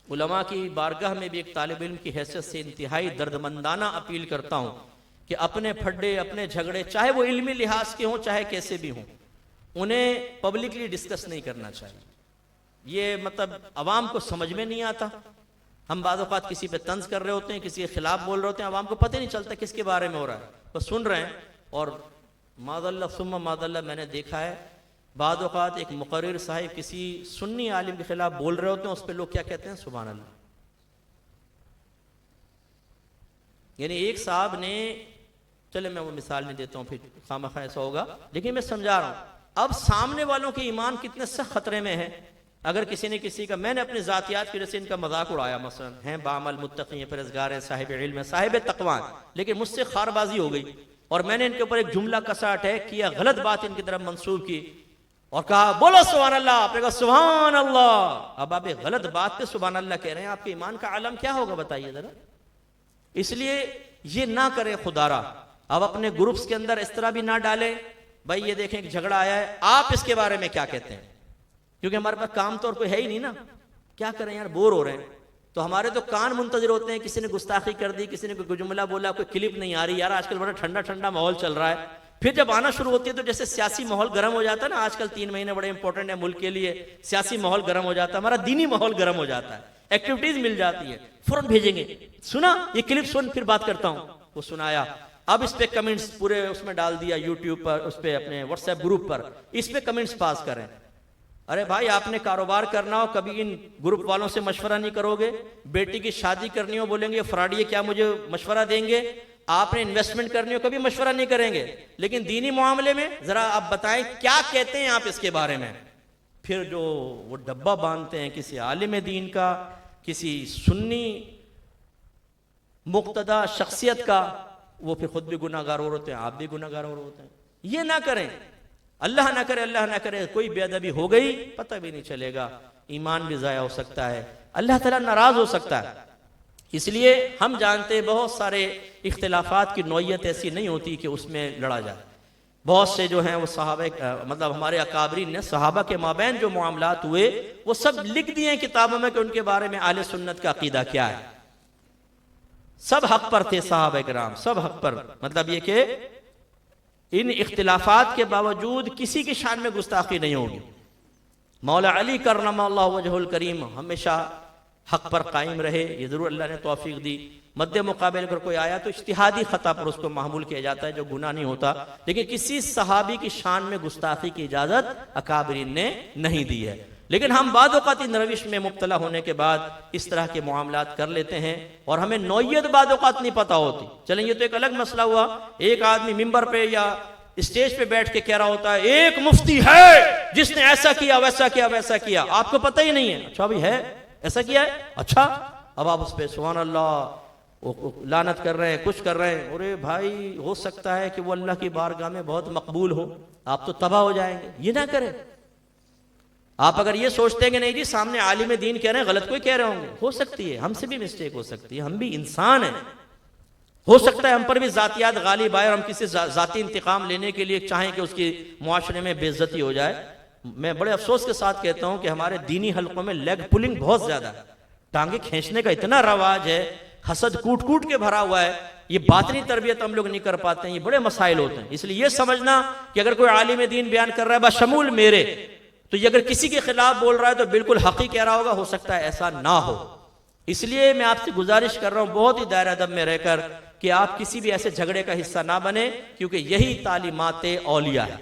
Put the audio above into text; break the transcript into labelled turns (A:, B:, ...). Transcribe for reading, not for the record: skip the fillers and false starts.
A: उलमा की बारगाह में भी एक तालिब इल्म की हैसियत से इंतहाई दर्दमंदाना अपील करता हूँ कि अपने फड्डे, अपने झगड़े, चाहे वो इल्मी लिहाज के हों चाहे कैसे भी हों, उन्हें पब्लिकली डिस्कस नहीं करना चाहिए। ये मतलब अवाम को समझ में नहीं आता। हम बाद औक़ात किसी पे तंज कर रहे होते हैं, किसी के खिलाफ बोल रहे होते हैं, अवाम को पता ही नहीं चलता किसके बारे में हो रहा है, तो सुन रहे हैं। और मादल्ला सुम्मा मादल्ला मैंने देखा है बाद औक़ात एक मुक़र्रिर साहिब किसी सुन्नी आलिम के खिलाफ बोल रहे होते हैं, उस पर लोग क्या कहते हैं, सुभान अल्लाह। यानी एक साहब ने, चले मैं वो मिसाल नहीं देता हूँ, फिर खामखा ऐसा होगा, लेकिन मैं समझा रहा हूँ अब सामने वालों के ईमान कितने सख्त खतरे में है। अगर किसी ने किसी का, मैंने अपने ज़ातियात की वजह से इनका मजाक उड़ाया, मसलन हैं बामल मुत्तक़ी, परहेज़गार हैं, साहिब इल्म है, साहिब तक़वा, लेकिन मुझसे खारबाजी हो गई और मैंने इनके ऊपर एक जुमला कसा अटैक किया, गलत बात इनकी तरफ मंसूब की और कहा बोलो सुभान अल्लाह। आपने कहा सुभान अल्लाह। अब आप एक गलत बात पे सुभान अल्लाह कह रहे हैं, आपके ईमान का आलम क्या होगा बताइए जरा। इसलिए ये ना करें खुदारा। अब अपने ग्रुप्स के अंदर इस तरह भी ना डालें, भाई ये देखें कि झगड़ा आया है, आप इसके बारे में क्या कहते हैं, क्योंकि हमारे पास काम तो और कोई है ही नहीं ना, क्या करें यार, बोर हो रहे हैं। तो हमारे तो कान मुंतजिर होते हैं, किसी ने गुस्ताखी कर दी, किसी ने कोई जुमला बोला, कोई क्लिप नहीं आ रही, यार आजकल बड़ा ठंडा ठंडा माहौल चल रहा है। फिर जब आना शुरू होती है तो जैसे सियासी माहौल गर्म हो जाता है ना, आजकल 3 महीने बड़े इंपॉर्टेंट है मुल्क के लिए, सियासी माहौल गर्म हो जाता है, हमारा दीनी माहौल गर्म हो जाता है, एक्टिविटीज मिल जाती है, फौरन भेजेंगे, सुना ये क्लिप सुन फिर बात करता हूं। वो सुनाया, अब इस पे कमेंट्स पूरे उसमें डाल दिया, यूट्यूब पर, उस पे अपने व्हाट्सएप ग्रुप पर, इस पे कमेंट्स पास करें। अरे भाई आपने कारोबार करना हो, कभी इन ग्रुप वालों से मशवरा नहीं करोगे। बेटी की शादी करनी हो, बोलेंगे फ्रॉडी क्या मुझे मशवरा देंगे। आपने इन्वेस्टमेंट करनी हो, कभी मशवरा नहीं करेंगे। लेकिन दीनी मामले में जरा आप बताएं क्या कहते हैं आप इसके बारे में। फिर जो वो डब्बा बांधते हैं किसी आलिम दीन का, किसी सुन्नी मुक्तदा शख्सियत का, वो फिर खुद भी गुनाहगार हो होते हैं, आप भी गुनाहगार हो होते हैं। ये ना करें, अल्लाह ना करे, अल्लाह ना करे कोई बेअदबी हो गई पता भी नहीं चलेगा, ईमान भी ज़ाया हो सकता है, अल्लाह ताला नाराज हो सकता है। इसलिए हम जानते हैं बहुत सारे इख्तिलाफात की नौइयत ऐसी नहीं होती कि उसमें लड़ा जाए। बहुत से जो हैं वो सहाबा, मतलब हमारे अकाबरीन ने सहाबा के माबैन जो मामलात हुए वो सब लिख दिए हैं किताबों में कि उनके बारे में आले सुन्नत का अकीदा क्या है। सब हक पर थे सहाबा किराम, सब हक पर, मतलब ये कि इन इख्तिलाफात के बावजूद किसी की शान में गुस्ताखी नहीं होगी। मौला अली करमल्लाहु वजहुल करीम हमेशा हक पर कायम रहे, ये जरूर अल्लाह ने तौफीक दी। मद्दे मुकाबले अगर कोई आया तो इज्तिहादी खता पर उसको महमूल किया जाता है, जो गुनाह नहीं होता। लेकिन किसी सहाबी की शान में गुस्ताखी की इजाजत अकाबरीन ने नहीं दी है। लेकिन हम बाद औक़ात इन रविश में मुब्तला होने के बाद इस तरह के मामलात कर लेते हैं और हमें नौइयत बाद औक़ात नहीं पता होती। चलें ये तो एक अलग मसला हुआ, एक आदमी मिंबर पे या स्टेज पे बैठ के कह रहा होता है एक मुफ्ती है जिसने ऐसा किया वैसा किया वैसा किया, आपको पता ही नहीं है। अच्छा भाई है, ऐसा किया है, अच्छा, अब आप उस पर सुभान अल्लाह लानत कर रहे हैं, कुछ कर रहे हैं। अरे भाई हो सकता है कि वो अल्लाह की बारगाह में बहुत मकबूल हो, आप तो तबाह हो जाएंगे। ये ना करें। आप अगर ये सोचते हैं कि नहीं जी सामने आलिम दीन कह रहे हैं, गलत कोई कह रहे होंगे, हो सकती है हमसे भी मिस्टेक हो सकती है, हम भी इंसान हैं, हो सकता है हम पर भी जातियात गालिब आए और हम किसी जाती इंतकाम लेने के लिए चाहें कि उसकी मुआशरे में बेइज्जती हो जाए। मैं बड़े अफसोस के साथ कहता हूं कि हमारे दीनी हलकों में लेग पुलिंग बहुत ज्यादा है, टांगे खींचने का इतना रवाज है, हसद कूट कूट के भरा हुआ है। ये बातनी तरबियत हम लोग नहीं कर पाते हैं, ये बड़े मसाइल होते हैं। इसलिए ये समझना कि अगर कोई आलिम दीन बयान कर रहा है बशमूल मेरे, तो ये अगर किसी के खिलाफ बोल रहा है तो बिल्कुल हक़ी कह रहा होगा, हो सकता है ऐसा ना हो। इसलिए मैं आपसे गुजारिश कर रहा हूं बहुत ही दायरा अदब में रहकर कि आप किसी भी ऐसे झगड़े का हिस्सा ना बने, क्योंकि यही तालीमात औलिया है।